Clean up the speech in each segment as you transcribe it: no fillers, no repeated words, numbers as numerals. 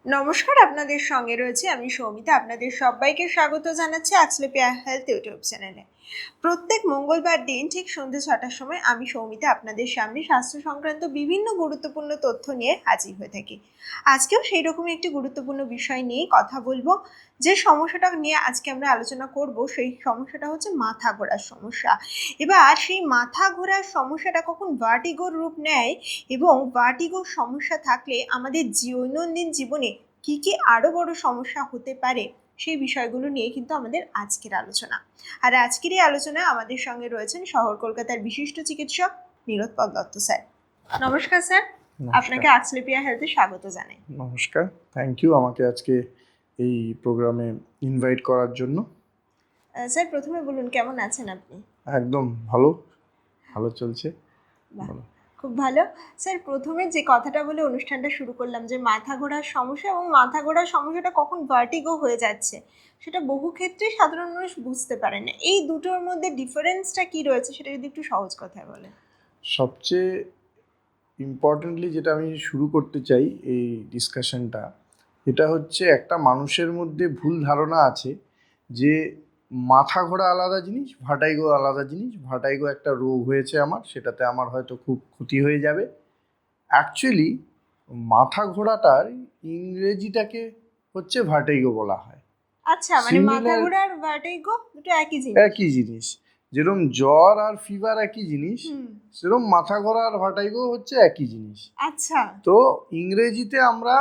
নমস্কার, আপনাদের সঙ্গে রয়েছে আমি সৌমিতা। আপনাদের সবাইকে স্বাগত জানাচ্ছি আক্সলেপিয়া হেলথ ইউটিউব চ্যানেলে। প্রত্যেক মঙ্গলবার দিন ঠিক সন্ধ্যে ৬টার সময় আমি সৌমিতা আপনাদের সামনে স্বাস্থ্য সংক্রান্ত বিভিন্ন গুরুত্বপূর্ণ তথ্য নিয়ে হাজির হয়ে থাকি। আজকেও সেই রকমই একটি গুরুত্বপূর্ণ বিষয় নিয়ে কথা বলবো। যে সমস্যাটা নিয়ে আজকে আমরা আলোচনা করব সেই সমস্যাটা হচ্ছে মাথা ঘোরার সমস্যা। এবার সেই মাথা ঘোরার সমস্যাটা কখন ভার্টিগোর রূপ নেয় এবং ভার্টিগোর সমস্যা থাকলে আমাদের দৈনন্দিন জীবনে কী কী আরও বড় সমস্যা হতে পারে সেই বিষয়গুলো নিয়ে কিন্তু আমাদের আজকের আলোচনা। আর আজকের এই আলোচনায় আমাদের সঙ্গে রয়েছেন শহর কলকাতার বিশিষ্ট চিকিৎসক নীরোৎপল দত্ত স্যার। নমস্কার স্যার, আপনাকে আক্সলেপিয়া হেলথে স্বাগত জানাই। নমস্কার, থ্যাংক ইউ আমাকে আজকে এই প্রোগ্রামে ইনভাইট করার জন্য। স্যার, প্রথমে বলুন কেমন আছেন আপনি? একদম ভালো চলছে। খুব ভালো। স্যার, প্রথমে যে কথাটা বলে অনুষ্ঠানটা শুরু করলাম যে মাথা ঘোরার সমস্যা এবং মাথা ঘোরার সমস্যাটা কখন ভার্টিগো হয়ে যাচ্ছে সেটা বহু ক্ষেত্রে সাধারণ মানুষ বুঝতে পারে না। এই দুটোর মধ্যে ডিফারেন্সটা কি রয়েছে সেটা যদি একটু সহজ কথায় বলেন। সবচেয়ে ইম্পর্টেন্টলি যেটা আমি শুরু করতে চাই এই ডিসকাশনটা, এটা হচ্ছে একটা মানুষের মধ্যে ভুল ধারণা আছে যে মাথা ঘোরা আলাদা জিনিস, ভার্টাইগো আলাদা জিনিস। ভার্টাইগো একটা রোগ হয়েছে আমার, সেটাতে আমার হয়তো খুব ক্ষতি হয়ে যাবে। অ্যাকচুয়ালি মাথা ঘোরাটার ইংরেজিটাকে হচ্ছে ভার্টাইগো বলা হয়। আচ্ছা, মানে মাথা ঘোরা আর ভার্টিগো দুটো একই জিনিস? একই জিনিস। যেরকম জ্বর আর ফিভার একই জিনিস, সেরকম মাথা ঘোরা আর ভার্টাইগো হচ্ছে একই জিনিস। আচ্ছা। তো ইংরেজিতে আমরা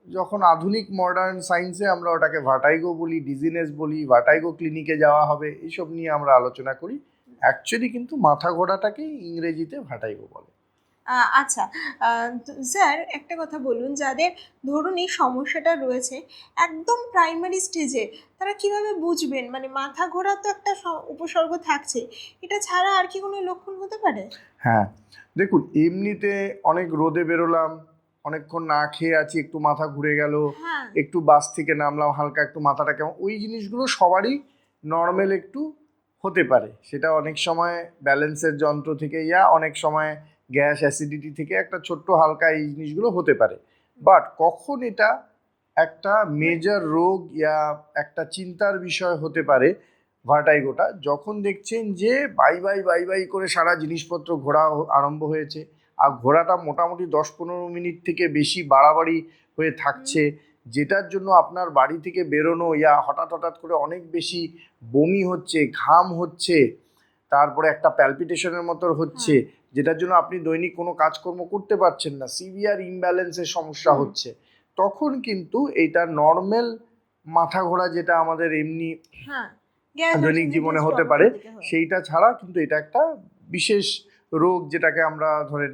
যখন আধুনিক মডার্ন সায়েন্সে আমরা ওটাকে ভার্টাইগো বলি, ডিজিনেস বলি, ভার্টাইগো ক্লিনিকে যাওয়া হবে, এইসব নিয়ে আমরা আলোচনা করি। অ্যাকচুয়ালি কিন্তু মাথা ঘোরাটাকেই ইংরেজিতে ভার্টাইগো বলে। আচ্ছা, স্যার একটা কথা বলুন, যাদের ধরুন এই সমস্যাটা রয়েছে একদম প্রাইমারি স্টেজে, তারা কিভাবে বুঝবেন? মানে মাথা ঘোরা তো একটা উপসর্গ থাকছে, এটা ছাড়া আর কি কোনো লক্ষণ হতে পারে? হ্যাঁ, দেখুন, এমনিতে অনেক রোদে বেরোলাম, অনেকক্ষণ না খেয়ে আছি, একটু মাথা ঘুরে গেল, একটু বাস থেকে নামলাম, হালকা একটু মাথাটা কেমন, ওই জিনিসগুলো সবারই নর্মাল একটু হতে পারে। সেটা অনেক সময় ব্যালেন্সের যন্ত্র থেকে অনেক সময় গ্যাস অ্যাসিডিটি থেকে একটা ছোট্ট হালকা এই জিনিসগুলো হতে পারে। বাট কখন এটা একটা মেজর রোগ একটা চিন্তার বিষয় হতে পারে ভার্টাইগোটা, যখন দেখছেন যে বাই বাই করে সারা জিনিসপত্র ঘোরা আরম্ভ হয়েছে, আর ঘোরাটা মোটামুটি 10-15 মিনিট থেকে বেশি বাড়াবাড়ি হয়ে থাকছে, যেটার জন্য আপনার বাড়ি থেকে বেরোনো হঠাৎ করে অনেক বেশি বমি হচ্ছে, ঘাম হচ্ছে, তারপরে একটা প্যালপিটেশনের মতো হচ্ছে, যেটার জন্য আপনি দৈনিক কোনো কাজকর্ম করতে পারছেন না, সিভিয়ার ইমব্যালেন্সের সমস্যা হচ্ছে, তখন কিন্তু এইটা নর্মাল মাথা ঘোরা যেটা আমাদের এমনি দৈনিক জীবনে হতে পারে, সেইটা ছাড়া কিন্তু এটা একটা বিশেষ রোগ, যেটাকে আমরা ধরেন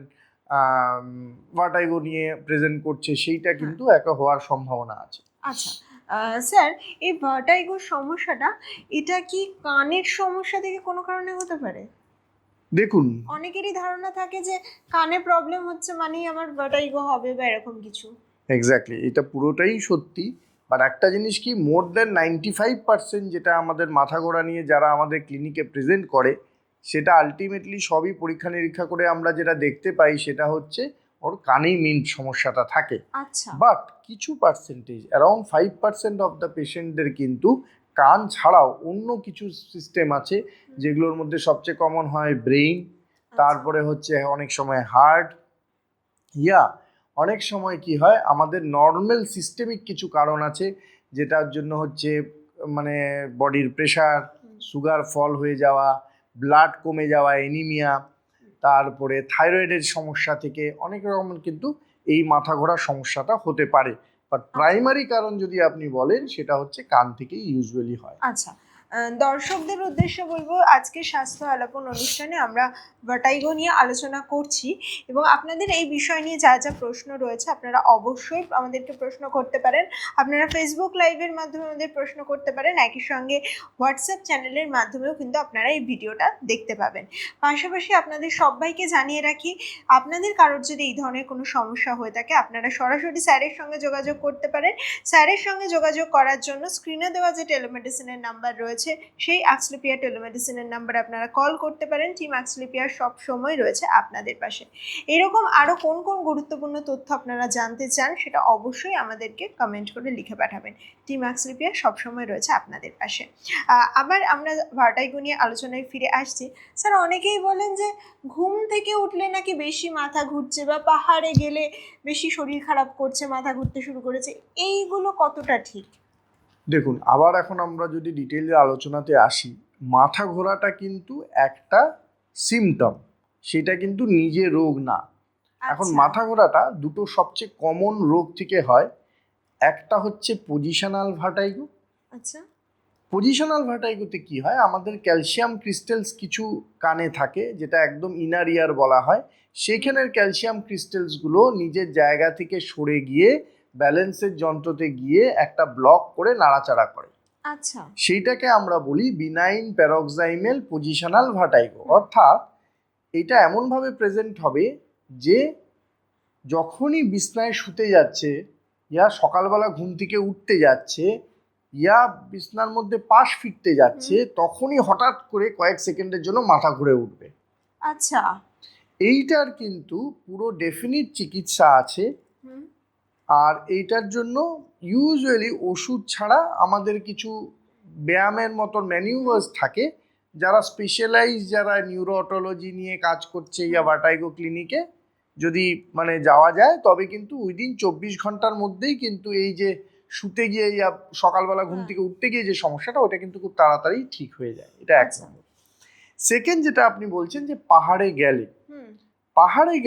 ভার্টাইগো নিয়ে প্রেজেন্ট করছে, সেইটা কিন্তু একটা হওয়ার সম্ভাবনা আছে। আচ্ছা স্যার, এই ভার্টাইগোর সমস্যাটা এটা কি কানের সমস্যা থেকে কোনো কারণে হতে পারে? দেখুন, অনেকেরই ধারণা থাকে যে কানে প্রবলেম হচ্ছে মানেই আমার ভার্টাইগো হবে বা এরকম কিছু। এক্স্যাক্টলি, এটা পুরোটাই সত্যি। বাট একটা জিনিস কি, মোর দ্যান 95% যেটা আমাদের মাথা ঘোরা নিয়ে যারা আমাদের ক্লিনিকে প্রেজেন্ট করে, সেটা আলটিমেটলি সবই পরীক্ষা নিরীক্ষা করে আমরা যেটা দেখতে পাই সেটা হচ্ছে ওর কানেই মেন সমস্যাটা থাকে। আচ্ছা। বাট কিছু পার্সেন্টেজ, অ্যারাউন্ড 5% অফ দ্য পেশেন্টদের কিন্তু কান ছাড়াও অন্য কিছু সিস্টেম আছে, যেগুলোর মধ্যে সবচেয়ে কমন হয় ব্রেইন, তারপরে হচ্ছে অনেক সময় হার্ট, অনেক সময় কি হয় আমাদের নর্মাল সিস্টেমিক কিছু কারণ আছে, যেটার জন্য হচ্ছে মানে বডির প্রেশার, সুগার ফল হয়ে যাওয়া, ব্লাড কমে যাওয়া, অ্যানিমিয়া, তারপরে থাইরয়েডের সমস্যা থেকে অনেক রকম কিন্তু এই মাথা ঘোরার সমস্যাটা হতে পারে। বাট প্রাইমারি কারণ যদি আপনি বলেন, সেটা হচ্ছে কান থেকেই ইউজুয়ালি হয়। আচ্ছা, দর্শকদের উদ্দেশ্যে বলবো, আজকে স্বাস্থ্য আলাপন অনুষ্ঠানে আমরা ভার্টাইগো নিয়ে আলোচনা করছি এবং আপনাদের এই বিষয় নিয়ে যা যা প্রশ্ন রয়েছে আপনারা অবশ্যই আমাদেরকে প্রশ্ন করতে পারেন। আপনারা ফেসবুক লাইভের মাধ্যমে আমাদের প্রশ্ন করতে পারেন, একই সঙ্গে হোয়াটসঅ্যাপ চ্যানেলের মাধ্যমেও কিন্তু আপনারা এই ভিডিওটা দেখতে পাবেন। পাশাপাশি আপনাদের সবাইকে জানিয়ে রাখি, আপনাদের কারোর যদি এই ধরনের কোনো সমস্যা হয়ে থাকে আপনারা সরাসরি স্যারের সঙ্গে যোগাযোগ করতে পারেন। স্যারের সঙ্গে যোগাযোগ করার জন্য স্ক্রিনে দেওয়া যে টেলিমেডিসিনের নাম্বার রয়েছে রয়েছে সেই অ্যাক্সলেপিয়া টেলিমেডিসিনের নাম্বারে আপনারা কল করতে পারেন। টিম অ্যাক্সলেপিয়া সব সময় রয়েছে আপনাদের পাশে। এরকম আরও কোন কোন গুরুত্বপূর্ণ তথ্য আপনারা জানতে চান সেটা অবশ্যই আমাদেরকে কমেন্ট করে লিখে পাঠাবেন। টিম অ্যাক্সলেপিয়া সবসময় রয়েছে আপনাদের পাশে। আবার আমরা ভার্টাইগো নিয়ে আলোচনায় ফিরে আসছি। স্যার, অনেকেই বলেন যে ঘুম থেকে উঠলে নাকি বেশি মাথা ঘুরছে বা পাহাড়ে গেলে বেশি শরীর খারাপ করছে, মাথা ঘুরতে শুরু করেছে, এইগুলো কতটা ঠিক? দেখুন, আবার এখন আমরা যদি ডিটেইলে আলোচনাতে আসি, মাথা ঘোরাটা কিন্তু একটা সিমটম, সেটা কিন্তু নিজে রোগ না। এখন মাথা ঘোরাটা দুটো সবচেয়ে কমন রোগ থেকে হয়। একটা হচ্ছে পজিশনাল ভার্টাইগো। আচ্ছা। পজিশনাল ভার্টাইগোতে কি হয়, আমাদের ক্যালসিয়াম ক্রিস্টালস কিছু কানে থাকে, যেটা একদম ইনার ইয়ার বলা হয়। সেইখানের ক্যালসিয়াম ক্রিস্টালসগুলো নিজের জায়গা থেকে সরে গিয়ে ব্যালেন্সের যন্ত্রতে গিয়ে একটা ব্লক করে নাড়াচাড়া করে। আচ্ছা। সেইটাকে আমরা বলি বিনাইন প্যারক্সাইমাল পজিশনাল ভার্টাইগো। অর্থাৎ এটা এমনভাবে প্রেজেন্ট হবে যে যখনই বিছনায় শুতে যাচ্ছে, ইয়া সকালবেলা ঘুম থেকে উঠতে যাচ্ছে, ইয়া বিছনার মধ্যে পাশ ফিরতে যাচ্ছে, তখনই হঠাৎ করে কয়েক সেকেন্ডের জন্য মাথা ঘুরে উঠবে। আচ্ছা। এইটার কিন্তু পুরো ডেফিনিট চিকিৎসা আছে। আর এইটার জন্য ইউজুয়ালি ওষুধ ছাড়া আমাদের কিছু ব্যায়ামের মতন ম্যানিউভার্স থাকে, যারা স্পেশালাইজ, যারা নিউরোঅটোলজি নিয়ে কাজ করছে ইয়া ভার্টাইগো ক্লিনিকে যদি মানে যাওয়া যায়, তবে কিন্তু উইদিন 24 ঘন্টার মধ্যেই কিন্তু এই যে শুতে গিয়ে ইয়া সকালবেলা ঘুম থেকে উঠতে গিয়ে যে সমস্যাটা, ওটা কিন্তু খুব তাড়াতাড়ি ঠিক হয়ে যায়। এটা এক নম্বর। সেকেন্ড, যেটা আপনি বলছেন যে পাহাড়ে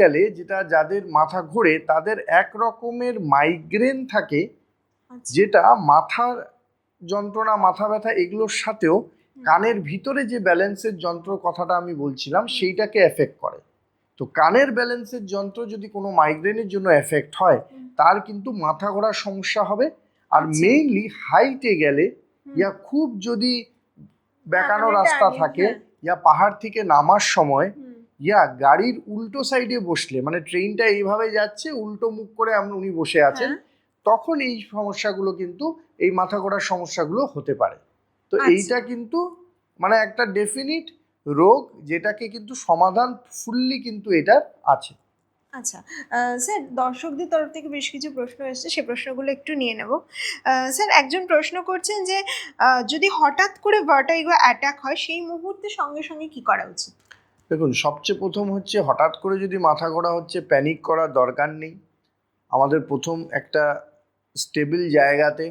গেলে যেটা যাদের মাথা ঘোরে তাদের এক রকমের মাইগ্রেন থাকে, যেটা মাথার যন্ত্রণা, মাথা ব্যথা এগুলোর সাথেও কানের ভিতরে যে ব্যালেন্সের যন্ত্র কথাটা আমি বলছিলাম সেইটাকে এফেক্ট করে। তো কানের ব্যালেন্সের যন্ত্র যদি কোনো মাইগ্রেনের জন্য এফেক্ট হয়, তার কিন্তু মাথা ঘোরার সমস্যা হবে। আর মেইনলি হাইটে গেলে, ইয়া খুব যদি বেঁকানো রাস্তা থাকে, ইয়া পাহাড় থেকে নামার সময়, ইয়া গাড়ির উল্টো সাইডে বসলে, মানে ট্রেনটা এইভাবে যাচ্ছে উল্টো মুখ করে উনি বসে আছেন, তখন এই সমস্যাগুলো কিন্তু, এই মাথা ঘোরার সমস্যাগুলো হতে পারে। তো এইটা কিন্তু মানে একটা ডেফিনিট রোগ, যেটাকে কিন্তু সমাধান ফুললি কিন্তু এটার আছে। আচ্ছা স্যার, দর্শকদের তরফ থেকে বেশ কিছু প্রশ্ন এসেছে, সে প্রশ্নগুলো একটু নিয়ে নেব। স্যার, একজন প্রশ্ন করছেন যে যদি হঠাৎ করে ভার্টাইগো অ্যাটাক হয় সেই মুহূর্তে সঙ্গে সঙ্গে কি করা উচিত? দেখুন, সবচেয়ে প্রথম হচ্ছে, হঠাৎ করে যদি মাথা ঘোরা হচ্ছে, প্যানিক করার দরকার নেই। আমাদের প্রথম একটা স্টেবল জায়গাতে,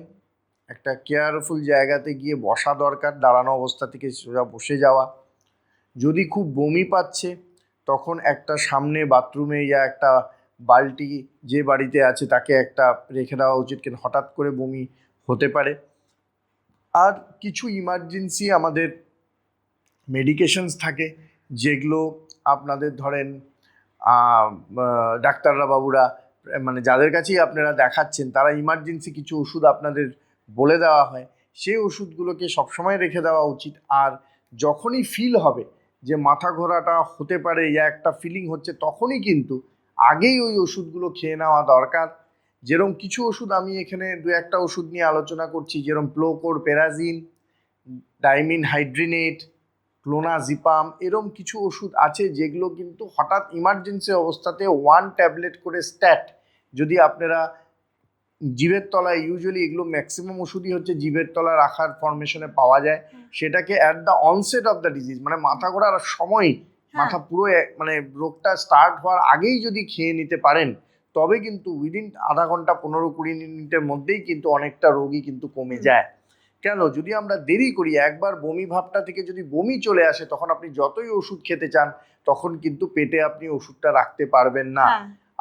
একটা কেয়ারফুল জায়গাতে গিয়ে বসা দরকার, দাঁড়ানো অবস্থা থেকে সোজা বসে যাওয়া। যদি খুব বমি পাচ্ছে, তখন একটা সামনে বাথরুমে ইয়া একটা বালতি যে বাড়িতে আছে তাকে একটা রেখে দেওয়া উচিত, কিন্তু হঠাৎ করে বমি হতে পারে। আর কিছু ইমার্জেন্সি আমাদের মেডিকেশনস থাকে, যেগুলো আপনাদের ধরেন ডাক্তাররা বাবুরা, মানে যাদের কাছেই আপনারা দেখাচ্ছেন, তারা ইমার্জেন্সি কিছু ওষুধ আপনাদের বলে দেওয়া হয়, সেই ওষুধগুলোকে সবসময় রেখে দেওয়া উচিত। আর যখনই ফিল হবে যে মাথা ঘোরাটা হতে পারে, ইয়া একটা ফিলিং হচ্ছে, তখনই কিন্তু আগেই ওই ওষুধগুলো খেয়ে নেওয়া দরকার। যেরকম কিছু ওষুধ আমি এখানে দু একটা ওষুধ নিয়ে আলোচনা করছি, যেরকম প্লোকোর প্যারাজিন, ডাইমিন হাইড্রিনেট, ক্লোনাজিপাম, এরম কিছু ওষুধ আছে যেগুলো কিন্তু হঠাৎ ইমার্জেন্সি অবস্থাতে 1 ট্যাবলেট করে স্ট্যাট যদি আপনারা জিভের তলায়, ইউজুয়ালি এগুলো ম্যাক্সিমাম ওষুধই হচ্ছে জিভের তলায় রাখার ফরমেশনে পাওয়া যায়, সেটাকে at the onset of the disease, মানে মাথা ঘোরার সময়, মাথা পুরো মানে রোগটা স্টার্ট হওয়ার আগেই যদি খেয়ে নিতে পারেন, তবে কিন্তু উইদিন আধা ঘন্টা 15-20 মিনিটের মধ্যেই কিন্তু অনেকটা রোগই কিন্তু কমে যায়। কেন, যদি আমরা দেরি করি, একবার বমি ভাবটা থেকে যদি বমি চলে আসে, তখন আপনি যতই ওষুধ খেতে চান, তখন কিন্তু পেটে আপনি ওষুধটা রাখতে পারবেন না।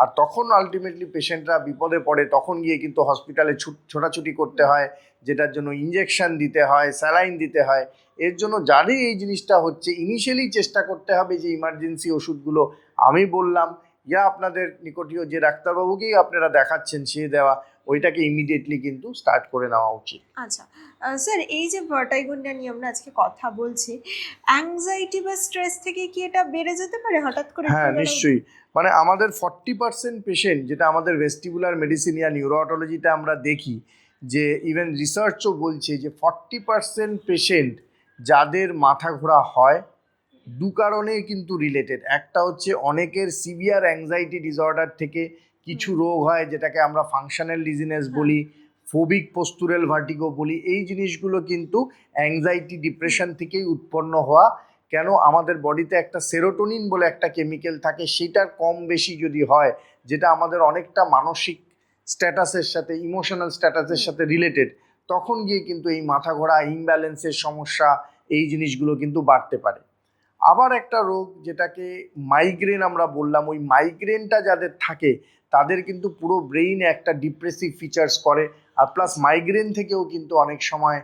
আর তখন আলটিমেটলি পেশেন্টরা বিপদে পড়ে, তখন গিয়ে কিন্তু হসপিটালে ছোটাছুটি করতে হয়, যেটার জন্য ইঞ্জেকশন দিতে হয়, স্যালাইন দিতে হয়। এর জন্য যাদের এই জিনিসটা হচ্ছে, ইনিশিয়ালি চেষ্টা করতে হবে যে ইমার্জেন্সি ওষুধগুলো আমি বললাম, ইয়া আপনাদের নিকটীয় যে ডাক্তারবাবুকেই আপনারা দেখাচ্ছেন সে দেওয়া, ওইটাকে ইমিডিয়েটলি কিন্তু স্টার্ট করে নেওয়া উচিত। আচ্ছা স্যার, এই যে ভার্টাইগোটা নিয়ে আমরা আজকে কথা বলছি, অ্যাংজাইটি বা স্ট্রেস থেকে কি এটা বেড়ে যেতে পারে হঠাৎ করে? হ্যাঁ, নিশ্চয়ই। মানে আমাদের 40% পেশেন্ট, যেটা আমাদের ভেস্টিবুলার মেডিসিন ইয়া নিউরোঅটোলজিতে আমরা দেখি, যে ইভেন রিসার্চও বলছে যে 40% পেশেন্ট যাদের মাথা ঘোরা হয় দু কারণে কিন্তু রিলেটেড। একটা হচ্ছে অনেকের সিভিয়ার অ্যাংজাইটি ডিসঅর্ডার থেকে কিছু রোগ হয় যেটাকে আমরা ফাংশনাল ডিজিনেস বলি, ফোবিক পোস্তুরাল ভার্টিগো বলি। এই জিনিসগুলো কিন্তু অ্যাংজাইটি ডিপ্রেশন থেকেই উৎপন্ন হওয়া। কেন? আমাদের বডিতে একটা সেরোটোনিন বলে একটা কেমিক্যাল থাকে, সেটার কম বেশি যদি হয়, যেটা আমাদের অনেকটা মানসিক স্ট্যাটাসের সাথে, ইমোশনাল স্ট্যাটাসের সাথে রিলেটেড, তখন গিয়ে কিন্তু এই মাথা ঘোরা, ইমব্যালেন্সের সমস্যা, এই জিনিসগুলো কিন্তু বাড়তে পারে। আবার একটা রোগ যেটাকে মাইগ্রেন আমরা বললাম, ওই মাইগ্রেনটা যাদের থাকে তাদের কিন্তু পুরো ব্রেইনে একটা ডিপ্রেসিভ ফিচার্স করে। আর প্লাস মাইগ্রেন থেকেও কিন্তু অনেক সময়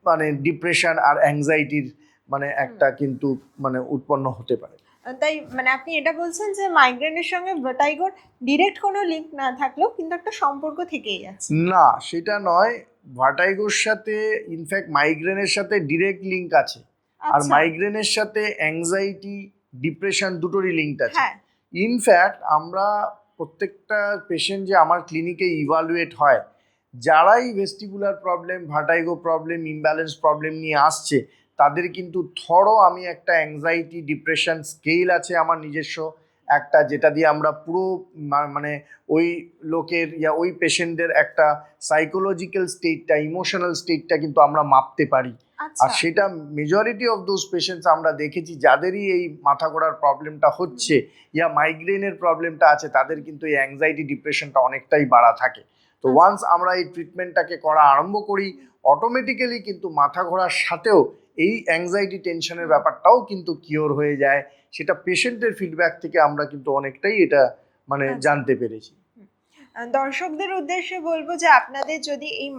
মানে ডিপ্রেশন আর অ্যাংজাইটির মানে একটা কিন্তু মানে উৎপন্ন হতে পারে। তাই মানে আপনি এটা বলছেন যে মাইগ্রেনের সঙ্গে ভার্টিগোর ডিরেক্ট কোনো লিঙ্ক না থাকলেও কিন্তু একটা সম্পর্ক থেকেই আছে? না, সেটা নয়। ভার্টাইগোর সাথে ইনফ্যাক্ট মাইগ্রেনের সাথে ডিরেক্ট লিঙ্ক আছে। আর আচ্ছা। মাইগ্রেনের সাথে অ্যাংজাইটি, ডিপ্রেশন দুটোরই লিঙ্ক আছে। হ্যাঁ। ইনফ্যাক্ট আমরা প্রত্যেকটা পেশেন্ট যে আমার ক্লিনিকে ইভালুয়েট হয়, যারাই vestibular problem, vertigo problem, imbalance problem নিয়ে আসছে, তাদের কিন্তু আমি একটা অ্যাংজাইটি ডিপ্রেশন স্কেল আছে আমার নিজস্ব একটা, যেটা দিয়ে আমরা পুরো মানে ওই লোকের ওই পেশেন্টদের একটা সাইকোলজিক্যাল স্টেটটা, ইমোশনাল স্টেটটা কিন্তু আমরা মাপতে পারি। আর সেটা মেজরিটি অফ দোজ পেশেন্টস আমরা দেখেছি যাদেরই এই মাথা ঘোরার প্রবলেমটা হচ্ছে মাইগ্রেনের প্রবলেমটা আছে, তাদের কিন্তু এই অ্যাংজাইটি ডিপ্রেশনটা অনেকটাই বাড়া থাকে। তো ওয়ান্স আমরা এই ট্রিটমেন্টটাকে করা আরম্ভ করি, অটোমেটিক্যালি কিন্তু মাথা ঘোরার সাথেও এই অ্যাংজাইটি টেনশনের ব্যাপারটাও কিন্তু কিওর হয়ে যায়। সেটা পেশেন্টের ফিডব্যাক থেকে আমরা কিন্তু অনেকটাই এটা মানে জানতে পেরেছি। দর্শকদের উদ্দেশ্যে বলবো যে আপনাদের যদি এই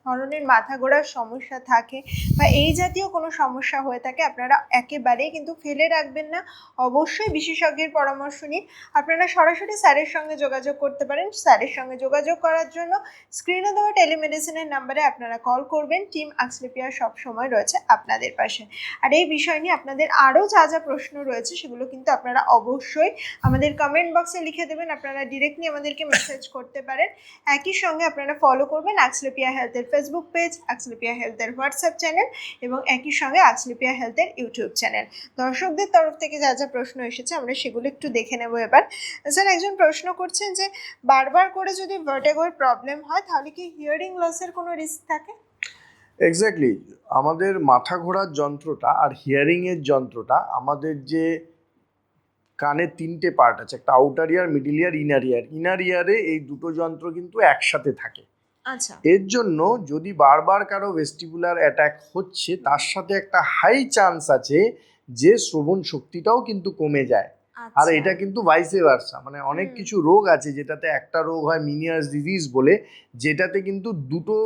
ধরনের মাথা ঘোরার সমস্যা থাকে বা এই জাতীয় কোনো সমস্যা হয়ে থাকে, আপনারা একেবারেই কিন্তু ফেলে রাখবেন না, অবশ্যই বিশেষজ্ঞের পরামর্শ নিন। আপনারা সরাসরি স্যারের সঙ্গে যোগাযোগ করতে পারেন। স্যারের সঙ্গে যোগাযোগ করার জন্য স্ক্রিনে দেওয়া টেলিমেডিসিনের নাম্বারে আপনারা কল করবেন। টিম আক্সলেপিয়া সব সময় রয়েছে আপনাদের পাশে। আর এই বিষয় নিয়ে আপনাদের আরও যা যা প্রশ্ন রয়েছে সেগুলো কিন্তু আপনারা অবশ্যই আমাদের কমেন্ট বক্সে লিখে দেবেন। আপনারা ডিরেক্টলি আমাদেরকে মেসেজ করতে পারেন। একই সঙ্গে আপনারা ফলো করবেন আক্সলেপিয়া হেলথের ফেসবুক পেজ, আক্সলেপিয়া হেলথের হোয়াটসঅ্যাপ চ্যানেল এবং একই সঙ্গে আক্সলেপিয়া হেলথের ইউটিউব চ্যানেল। দর্শকদের তরফ থেকে যা যা প্রশ্ন এসেছে আমরা সেগুলো একটু দেখে নেব এবার। স্যার, একজন প্রশ্ন করছেন যে বারবার করে যদি ভার্টিগোর প্রবলেম হয় তাহলে কি হিয়ারিং লসের কোনো রিস্ক থাকে? এক্স্যাক্টলি। আমাদের মাথা ঘোরার যন্ত্রটা আর হিয়ারিংয়ের যন্ত্রটা, আমাদের যে কানের তিনটে পার্ট আছে, একটা আউটার ইয়ার, মিডিল ইয়ার, ইনার ইয়ার। ইনার ইয়ারে এই দুটো যন্ত্র কিন্তু একসাথে থাকে। আচ্ছা। এর জন্য যদি বারবার কারো ভেস্টিবুলার অ্যাটাক হচ্ছে, তার সাথে একটা হাই চান্স আছে যে শ্রবণ শক্তিটাও কিন্তু কমে যায়। আর এটা কিন্তু ভাইসে ভার্সা, মানে অনেক কিছু রোগ আছে যেটাতে একটা রোগ হয় মিনিয়াস ডিজিজ বলে, যেটাতে কিন্তু দুটো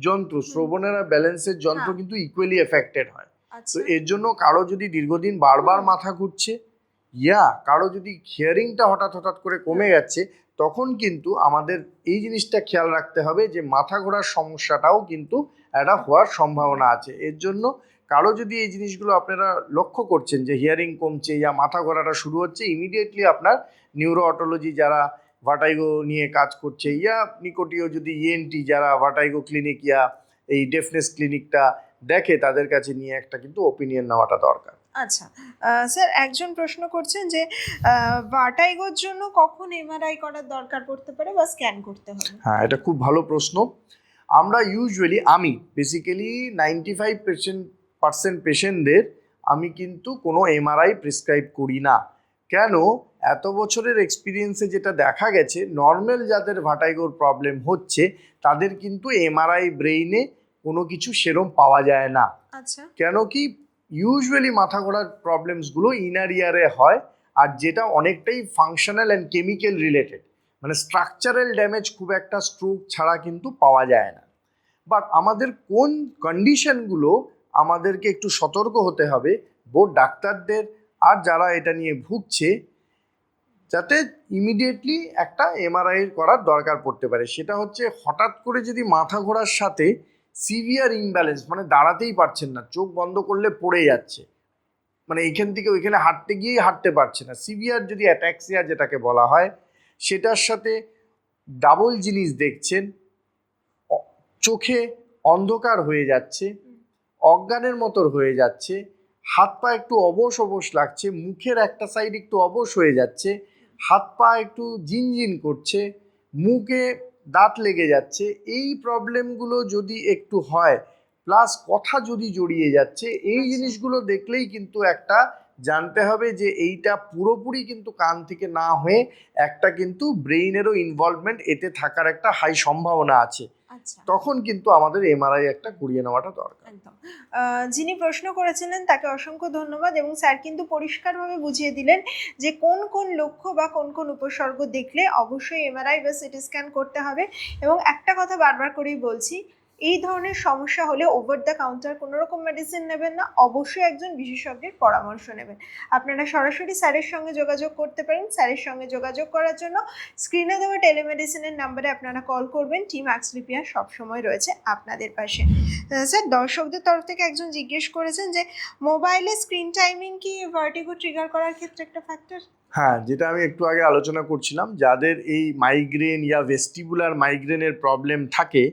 যন্ত্র, শ্রবণের আর ব্যালেন্সের যন্ত্র কিন্তু ইকুয়ালি এফেক্টেড হয়। তো এর জন্য কারো যদি দীর্ঘদিন বারবার মাথা ঘুরছে, কারো যদি হিয়ারিংটা হঠাৎ করে কমে যাচ্ছে, তখন কিন্তু আমাদের এই জিনিসটা খেয়াল রাখতে হবে যে মাথা ঘোরার সমস্যাটাও কিন্তু একটা হওয়ার সম্ভাবনা আছে। এর জন্য কারো যদি এই জিনিসগুলো আপনারা লক্ষ্য করছেন যে হিয়ারিং কমছে মাথা ঘোরাটা শুরু হচ্ছে, ইমিডিয়েটলি আপনার নিউরো অটোলজি যারা ভার্টাইগো নিয়ে কাজ করছে, নিকটীয় যদি ইএনটি যারা ভার্টাইগো ক্লিনিক এই ডেফনেস ক্লিনিকটা দেখে, তাদের কাছে নিয়ে একটা কিন্তু ওপিনিয়ন নেওয়াটা দরকার। আচ্ছা স্যার, একজন প্রশ্ন করছেন যে ভার্টাইগোর জন্য কখন এমআরআই করার দরকার পড়তে পারে বা স্ক্যান করতে হবে? হ্যাঁ, এটা খুব ভালো প্রশ্ন। আমরা ইউজুয়ালি, আমি বেসিক্যালি 95% পেশেন্টদের আমি কিন্তু কোনো এমআরআই প্রেসক্রাইব করি না। কেন? এত বছরের এক্সপিরিয়েন্সে যেটা দেখা গেছে, নর্মাল যাদের ভার্টাইগোর প্রবলেম হচ্ছে তাদের কিন্তু এমআরআই ব্রেইনে কোনো কিছু সেরম পাওয়া যায় না। আচ্ছা। কেন কি ইউজুয়ালি মাথা ঘোরার প্রবলেমসগুলো ইনার ইয়ারে হয়, আর যেটা অনেকটাই ফাংশনাল অ্যান্ড কেমিক্যাল রিলেটেড, মানে স্ট্রাকচারাল ড্যামেজ খুব একটা স্ট্রোক ছাড়া কিন্তু পাওয়া যায় না। বাট আমাদের কোন কন্ডিশনগুলো আমাদেরকে একটু সতর্ক হতে হবে বোর্ড ডাক্তারদের আর যারা এটা নিয়ে ভুগছে, যাতে ইমিডিয়েটলি একটা এমআরআই করার দরকার পড়তে পারে। সেটা হচ্ছে হঠাৎ করে যদি মাথা ঘোরার সাথে সিভিয়ার ইমব্যালেন্স, মানে দাঁড়াতেই পারছেন না, চোখ বন্ধ করলে পড়ে যাচ্ছে, মানে এইখান থেকে ওইখানে হাঁটতে গিয়েই হাঁটতে পারছে না, সিভিয়ার যদি অ্যাটাক্সিয়া যেটাকে বলা হয়, সেটার সাথে ডাবল জিনিস দেখছেন, চোখে অন্ধকার হয়ে যাচ্ছে, অজ্ঞানের মতো হয়ে যাচ্ছে, হাত পা একটু অবশ অবশ লাগছে, মুখের একটা সাইড একটু অবশ হয়ে যাচ্ছে, হাত পা একটু জিনজিন করছে, মুখে দাঁত লেগে যাচ্ছে, এই প্রবলেমগুলো যদি একটু হয়, প্লাস কথা যদি জড়িয়ে যাচ্ছে, এই জিনিসগুলো দেখলেই কিন্তু একটা জানতে হবে যে এইটা পুরোপুরি কিন্তু কান থেকে না হয়ে একটা কিন্তু ব্রেইনেরও ইনভলভমেন্ট এতে থাকার একটা হাই সম্ভাবনা আছে। তখন কিন্তু আমাদের এমআরআই একটা করিয়ে নেওয়াটা দরকার। একদম। যিনি প্রশ্ন করেছিলেন তাকে অসংখ্য ধন্যবাদ, এবং স্যার কিন্তু পরিষ্কারভাবে বুঝিয়ে দিলেন যে কোন কোন লক্ষ্য বা কোন কোন উপসর্গ দেখলে অবশ্যই এমআরআই বা সিটি স্ক্যান করতে হবে। এবং একটা কথা বারবার করেই বলছি, এই ধরনের সমস্যা হলে ওভার দ্য কাউন্টার কোনো রকম মেডিসিন নেবেন না, অবশ্যই একজন বিশেষজ্ঞের পরামর্শ নেবেন। আপনারা সরাসরি স্যারের সঙ্গে যোগাযোগ করতে পারেন। স্যারের সঙ্গে যোগাযোগ করার জন্য স্ক্রিনে দেওয়া টেলিমেডিসিনের নাম্বারে আপনারা কল করবেন। টিম অ্যাক্সলিপিয়া সবসময় রয়েছে আপনাদের পাশে। স্যার, দর্শকদের তরফ থেকে একজন জিজ্ঞেস করেছেন যে মোবাইলে স্ক্রিন টাইমিং কি ভার্টিগো ট্রিগার করার ক্ষেত্রে একটা ফ্যাক্টর? হ্যাঁ, যেটা আমি একটু আগে আলোচনা করছিলাম, যাদের এই মাইগ্রেন ইয়া ভেস্টিবুলার মাইগ্রেনের প্রবলেম থাকে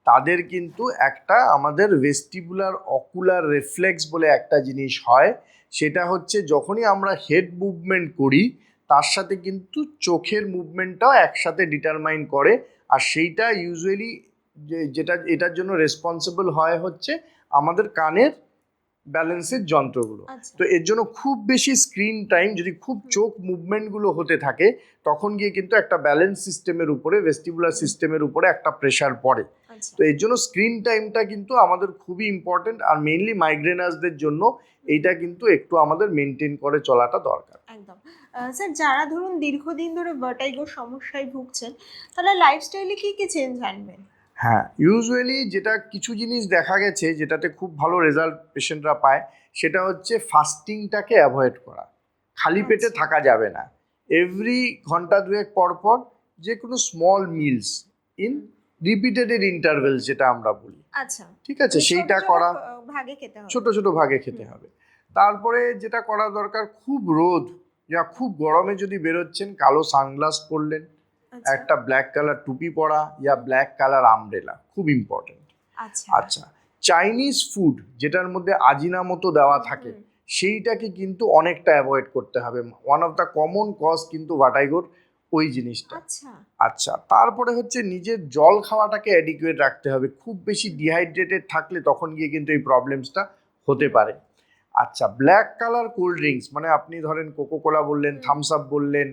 তাদের কিন্তু একটা আমাদের ভেস্টিবুলার অকুলার রিফ্লেক্স বলে একটা জিনিস হয়। সেটা হচ্ছে যখনই আমরা হেড মুভমেন্ট করি তার সাথে কিন্তু চোখের মুভমেন্টটাও একসাথে ডিটারমাইন করে, আর সেইটা ইউজুয়ালি যেটা এটার জন্য রেসপন্সিবল হয় হচ্ছে আমাদের কানের ব্যালেন্সের যন্ত্রগুলো। তো এর জন্য খুব বেশি স্ক্রিন টাইম যদি খুব চোখ মুভমেন্টগুলো হতে থাকে তখন গিয়ে কিন্তু একটা ব্যালেন্স সিস্টেমের উপরে, ভেস্টিবুলার সিস্টেমের উপরে একটা প্রেশার পড়ে। তো এর জন্য স্ক্রিন টাইমটা কিন্তু আমাদের খুবই ইম্পর্টেন্ট, আর মেইনলি মাইগ্রেনার্সদের জন্য এইটা কিন্তু একটু আমাদের মেনটেন করে চলাটা দরকার। একদম। স্যার, যারা ধরুন দীর্ঘদিন ধরে ভার্টিগো সমস্যায় ভুগছেন তাহলে লাইফস্টাইলে কি কি চেঞ্জ আনবেন? হ্যাঁ, ইউজুয়ালি যেটা কিছু জিনিস দেখা গেছে যেটাতে খুব ভালো রেজাল্ট পেশেন্টরা পায় সেটা হচ্ছে ফাস্টিংটাকে অ্যাভয়েড করা। খালি পেটে থাকা যাবে না। এভরি ঘন্টা দুয়েক পর পর যে কোনো স্মল মিলস ইন রিপিটেডেড ইন্টারভেলস যেটা আমরা বলি, ঠিক আছে, সেইটা করা। ভাগে খেতে হবে, ছোট ছোট ভাগে খেতে হবে। তারপরে যেটা করা দরকার, খুব রোদ বা খুব গরমে যদি বেরোচ্ছেন কালো সানগ্লাস পরলেন, একটা ব্ল্যাক কালার টুপি পরা ইয়া ব্ল্যাক কালার আমব্রেলা, খুব ইম্পর্টেন্ট। আচ্ছা, চাইনিজ ফুড যেটার মধ্যে আজিনামোতো দেওয়া থাকে সেইটাকে কিন্তু অনেকটা অ্যাভয়েড করতে হবে। One of the common cause কিন্তু ভার্টিগোর ওই জিনিসটা। আচ্ছা, তারপরে হচ্ছে নিজের জল খাওয়াটাকে অ্যাডিকুয়েট রাখতে হবে। খুব বেশি ডিহাইড্রেটেড থাকলে তখন গিয়ে কিন্তু এই প্রবলেমসটা হতে পারে। আচ্ছা, ব্ল্যাক কালার কোল্ড ড্রিঙ্কস মানে আপনি ধরেন কোকোকোলা বললেন, থামস আপ বললেন,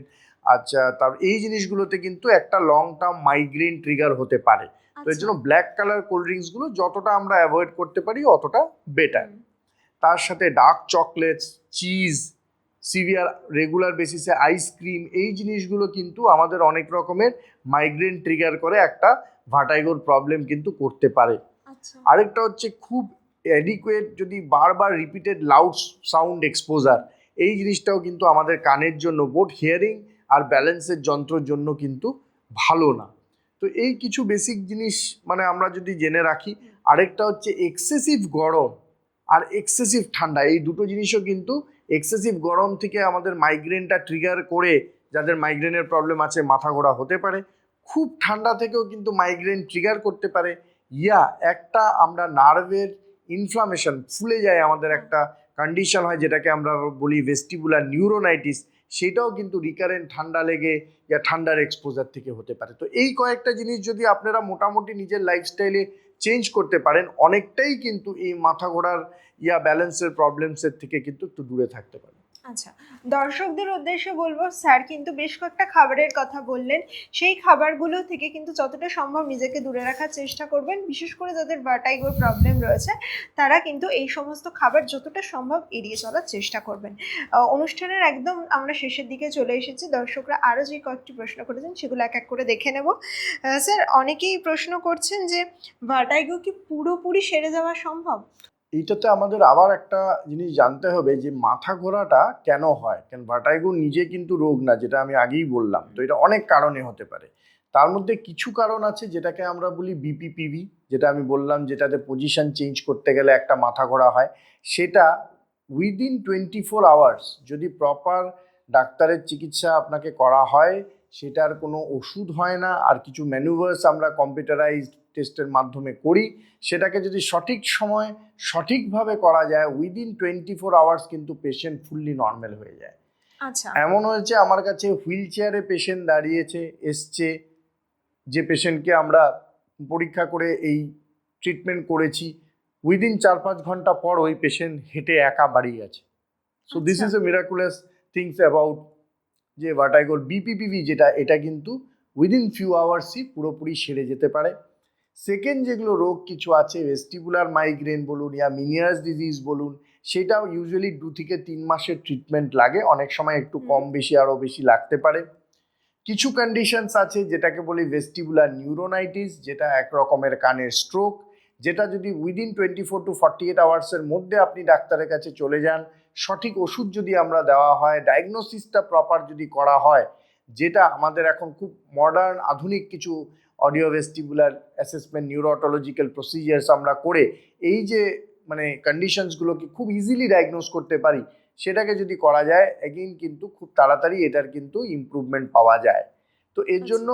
আচ্ছা, তার এই জিনিসগুলোতে কিন্তু একটা লং টার্ম মাইগ্রেন ট্রিগার হতে পারে। তো এর জন্য ব্ল্যাক কালার কোল্ড ড্রিঙ্কসগুলো যতটা আমরা অ্যাভয়েড করতে পারি অতটা বেটার। তার সাথে dark chocolates, cheese, severe regular বেসিসে আইসক্রিম, এই জিনিসগুলো কিন্তু আমাদের অনেক রকমের মাইগ্রেন ট্রিগার করে একটা ভার্টিগোর প্রবলেম কিন্তু করতে পারে। আরেকটা হচ্ছে খুব অ্যাডিকুয়েট যদি বারবার রিপিটেড লাউড সাউন্ড এক্সপোজার, এই জিনিসটাও কিন্তু আমাদের কানের জন্য, বোথ হিয়ারিং আর ব্যালেন্সের যন্ত্রের জন্য কিন্তু ভালো না। তো এই কিছু বেসিক জিনিস মানে আমরা যদি জেনে রাখি। আরেকটা হচ্ছে এক্সেসিভ গরম আর এক্সেসিভ ঠান্ডা, এই দুটো জিনিসও কিন্তু এক্সেসিভ গরম থেকে আমাদের মাইগ্রেনটা ট্রিগার করে যাদের মাইগ্রেনের প্রবলেম আছে মাথা ঘোরা হতে পারে। খুব ঠান্ডা থেকেও কিন্তু মাইগ্রেন ট্রিগার করতে পারে। ইয়া একটা আমরা নার্ভের ইনফ্লামেশন, ফুলে যায় আমাদের একটা কন্ডিশন হয় যেটাকে আমরা বলি ভেস্টিবুলার নিউরোনাইটিস, সেটাও কিন্তু রিকারেন্ট ঠান্ডা লেগে ইয়া ঠান্ডার এক্সপোজার থেকে হতে পারে। তো এই কয়েকটা জিনিস যদি আপনারা মোটামুটি নিজের লাইফস্টাইলে চেঞ্জ করতে পারেন অনেকটাই কিন্তু এই মাথা ঘোরার ইয়া ব্যালেন্সের প্রবলেমসের থেকে কিন্তু একটু দূরে থাকতে পারেন। আচ্ছা, দর্শকদের উদ্দেশ্যে বলবো, স্যার কিন্তু বেশ কয়েকটা খাবারের কথা বললেন। সেই খাবারগুলো থেকে কিন্তু যতটা সম্ভব নিজেকে দূরে রাখার চেষ্টা করবেন। বিশেষ করে যাদের ভার্টিগোর প্রবলেম রয়েছে তারা কিন্তু এই সমস্ত খাবার যতটা সম্ভব এড়িয়ে চলার চেষ্টা করবেন। অনুষ্ঠানের একদম আমরা শেষের দিকে চলে এসেছি। দর্শকরা আরও যে কয়েকটি প্রশ্ন করেছেন সেগুলো এক এক করে দেখে নেব। স্যার, অনেকেই প্রশ্ন করছেন যে ভার্টিগো কি পুরোপুরি সেরে যাওয়া সম্ভব? এইটাতে আমাদের আবার একটা জিনিস জানতে হবে যে মাথা ঘোরাটা কেন হয়। কারণ ভার্টিগো নিজে কিন্তু রোগ না, যেটা আমি আগেই বললাম। তো এটা অনেক কারণে হতে পারে। তার মধ্যে কিছু কারণ আছে যেটাকে আমরা বলি বিপিপিভি, যেটা আমি বললাম, যেটাতে পজিশন চেঞ্জ করতে গেলে একটা মাথা ঘোরা হয়। সেটা উইদিন 24 আওয়ার্স যদি প্রপার ডাক্তারের চিকিৎসা আপনাকে করা হয় সেটার কোনো ওষুধ হয় না, আর কিছু ম্যানুভার্স আমরা কম্পিউটারাইজড টেস্টের মাধ্যমে করি। সেটাকে যদি সঠিক সময় সঠিকভাবে করা যায়, উইদিন 24 আওয়ার্স কিন্তু পেশেন্ট ফুললি নর্মাল হয়ে যায়। আচ্ছা। এমন হয়েছে আমার কাছে হুইল চেয়ারে পেশেন্ট দাঁড়িয়েছে, এসছে, যে পেশেন্টকে আমরা পরীক্ষা করে এই ট্রিটমেন্ট করেছি, উইদিন 4-5 ঘন্টা পর ওই পেশেন্ট হেঁটে একা বাড়ি গেছে। So this is a miraculous things about যে ভার্টাইগোর বিপিপিভি, যেটা এটা কিন্তু উইদিন ফিউ আওয়ার্সই পুরোপুরি সেরে যেতে পারে। সেকেন্ড যেগুলো রোগ কিছু আছে, ভেস্টিবুলার মাইগ্রেন বলুন ইয়া মিনিয়াস ডিজিজ বলুন, সেটাও ইউজুয়ালি 2 থেকে 3 মাসের ট্রিটমেন্ট লাগে, অনেক সময় একটু কম বেশি আরও বেশি লাগতে পারে। কিছু কন্ডিশনস আছে যেটাকে বলি ভেস্টিবুলার নিউরোনাইটিস, যেটা এক রকমের কানের স্ট্রোক, যেটা যদি উইদিন 24 to 48 আওয়ার্সের মধ্যে আপনি ডাক্তারের কাছে চলে যান, সঠিক ওষুধ যদি আমরা দেওয়া হয়, ডায়াগনোসিসটা প্রপার যদি করা হয়, যেটা আমাদের এখন খুব মডার্ন আধুনিক কিছু অডিও ভেস্টিবুলার অ্যাসেসমেন্ট নিউরোটলজিক্যাল প্রসিজার্স আমরা করে এই যে মানে কন্ডিশনসগুলোকে খুব ইজিলি ডায়াগনোস করতে পারি, সেটাকে যদি করা যায় এগেইন কিন্তু খুব তাড়াতাড়ি এটার কিন্তু ইমপ্রুভমেন্ট পাওয়া যায়। তো এর জন্য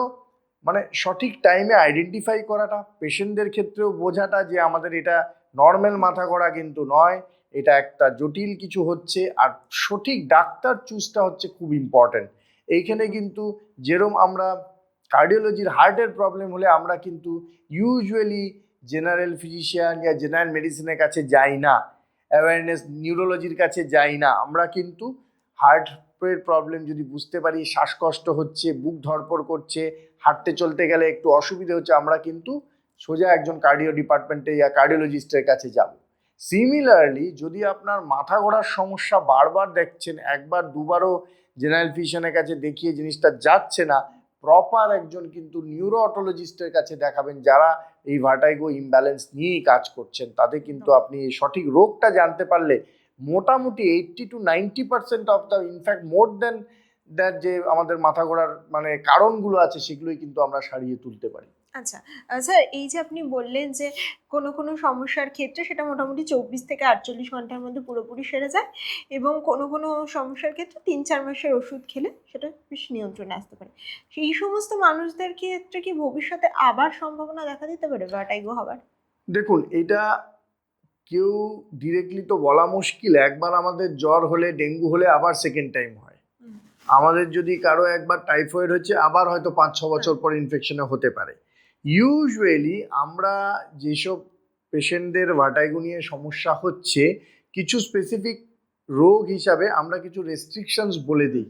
মানে সঠিক টাইমে আইডেন্টিফাই করাটা, পেশেন্টদের ক্ষেত্রেও বোঝাটা যে আমাদের এটা নর্মাল মাথা ঘোরা কিন্তু নয়, এটা একটা জটিল কিছু হচ্ছে, আর সঠিক ডাক্তার চুজটা হচ্ছে খুব ইম্পর্টেন্ট। এইখানে কিন্তু যেরকম আমরা কার্ডিওলজির হার্টের প্রবলেম হলে আমরা কিন্তু ইউজুয়ালি জেনারেল ফিজিশিয়ান ইয়া জেনারেল মেডিসিনের কাছে যাই না, অ্যাওয়ারনেস নিউরোলজির কাছে যাই না, আমরা কিন্তু হার্টের প্রবলেম যদি বুঝতে পারি, শ্বাসকষ্ট হচ্ছে, বুক ধড়ফড় করছে, হাঁটতে চলতে গেলে একটু অসুবিধে হচ্ছে, আমরা কিন্তু সোজা একজন কার্ডিও ডিপার্টমেন্টে ইয়া কার্ডিওলজিস্টের কাছে যাব। সিমিলারলি যদি আপনার মাথা ঘোরার সমস্যা বারবার দেখছেন, একবার দুবারও জেনারেল ফিজিশিয়ানের কাছে দেখিয়ে জিনিসটা যাচ্ছে না, প্রপার একজন কিন্তু নিউরোঅটোলজিস্টের কাছে দেখাবেন, যারা এই ভার্টাইগো ইমব্যালেন্স নিয়েই কাজ করছেন। তাদের কিন্তু আপনি এই সঠিক রোগটা জানতে পারলে মোটামুটি 80 to 90% of the in fact more than that যে আমাদের মাথা ঘোরার মানে কারণগুলো আছে সেগুলোই কিন্তু আমরা সারিয়ে তুলতে পারি। আচ্ছা স্যার, এই যে আপনি বললেন যে কোনো কোনো সমস্যার ক্ষেত্রে সেটা মোটামুটি 24 থেকে 48 ঘন্টার মধ্যে পুরোপুরি সেরে যায়, এবং কোনো কোনো সমস্যার ক্ষেত্রে 3-4 মাসের ওষুধ খেলে সেটা বেশ নিয়ন্ত্রণে আসতে পারে, সেই সমস্ত মানুষদের ক্ষেত্রে কি ভবিষ্যতে আবার সম্ভাবনা দেখা দিতে পারে ভার্টাইগো হওয়ার? দেখুন, এটা কেউ ডিরেক্টলি তো বলা মুশকিল। একবার আমাদের জ্বর হলে, ডেঙ্গু হলে আবার সেকেন্ড টাইম হয়। আমাদের যদি কারো একবার টাইফয়েড হচ্ছে, আবার হয়তো 5-6 বছর পর ইনফেকশনে হতে পারে। ইউজুয়ালি আমরা যেসব পেশেন্টদের ভার্টাইগো নিয়ে সমস্যা হচ্ছে, কিছু স্পেসিফিক রোগ হিসাবে আমরা কিছু রেস্ট্রিকশনস বলে দিই।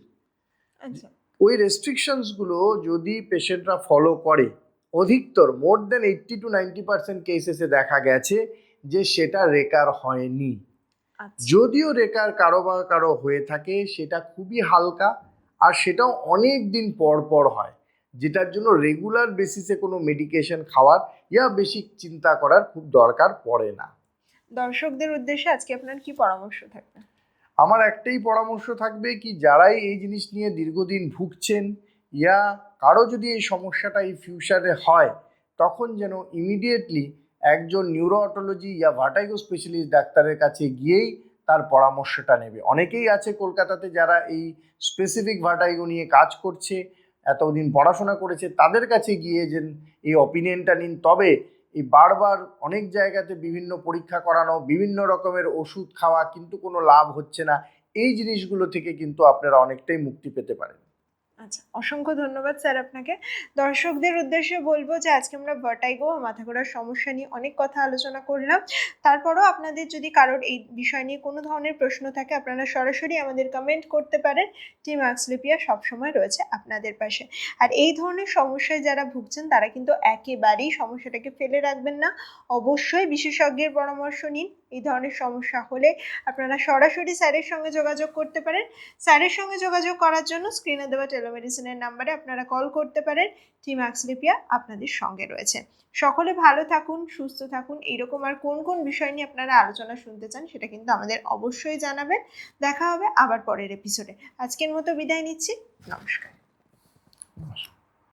আচ্ছা। ওই রেস্ট্রিকশনসগুলো যদি পেশেন্টরা ফলো করে, অধিকতর মোর দেন 80 to 90% কেসেসে দেখা গেছে যে সেটা রেকার হয়নি। যদিও রেকার কারো বা কারো হয়ে থাকে, সেটা খুবই হালকা, আর সেটাও অনেক দিন পর পর হয়, যেটার জন্য রেগুলার বেসিসে কোনো মেডিকেশন খাওয়ার ইয়া বেশি চিন্তা করার খুব দরকার পড়ে না। দর্শকদের উদ্দেশ্যে আজকে আপনার কি পরামর্শ থাকবে? আমার একটাই পরামর্শ থাকবে কি, যারাই এই জিনিস নিয়ে দীর্ঘদিন ভুগছেন ইয়া কারো যদি এই সমস্যাটা এই ফিউচারে হয়, তখন যেন ইমিডিয়েটলি একজন নিউরোঅটোলজি ইয়া ভার্টাইগো স্পেশালিস্ট ডাক্তারের কাছে গিয়েই তার পরামর্শটা নেবে। অনেকেই আছে কলকাতাতে যারা এই স্পেসিফিক ভার্টাইগো নিয়ে কাজ করছে, এতদিন পড়াশোনা করেছে, তাদের কাছে গিয়ে যে এই অপিনিয়নটা নিন। তবে এই বারবার অনেক জায়গাতে বিভিন্ন পরীক্ষা করানো, বিভিন্ন রকমের ওষুধ খাওয়া, কিন্তু কোনো লাভ হচ্ছে না, এই জিনিসগুলো থেকে কিন্তু আপনারা অনেকটাই মুক্তি পেতে পারেন। আচ্ছা, অসংখ্য ধন্যবাদ স্যার আপনাকে। দর্শকদের উদ্দেশ্যে বলবো যে আজকে আমরা ভার্টাইগো ও মাথা ঘোরার সমস্যা নিয়ে অনেক কথা আলোচনা করলাম। তারপরেও আপনাদের যদি কারোর এই বিষয় নিয়ে কোনো ধরনের প্রশ্ন থাকে, আপনারা সরাসরি আমাদের কমেন্ট করতে পারেন। টিম আক্সলেপিয়া সবসময় রয়েছে আপনাদের পাশে। আর এই ধরনের সমস্যায় যারা ভুগছেন তারা কিন্তু একেবারেই সমস্যাটাকে ফেলে রাখবেন না, অবশ্যই বিশেষজ্ঞের পরামর্শ নিন। এই ধরনের সমস্যা হলে আপনারা সরাসরি স্যারের সঙ্গে যোগাযোগ করতে পারেন। স্যারের সঙ্গে যোগাযোগ করার জন্য স্ক্রিনে দেওয়া টেলিমেডিসিনের নাম্বারে আপনারা কল করতে পারেন। টিম আক্সলেপিয়া আপনাদের সঙ্গে রয়েছে। সকলে ভালো থাকুন, সুস্থ থাকুন। এইরকম আর কোন কোন বিষয় নিয়ে আপনারা আলোচনা শুনতে চান সেটা কিন্তু আমাদের অবশ্যই জানাবেন। দেখা হবে আবার পরের এপিসোডে। আজকের মতো বিদায় নিচ্ছি। নমস্কার।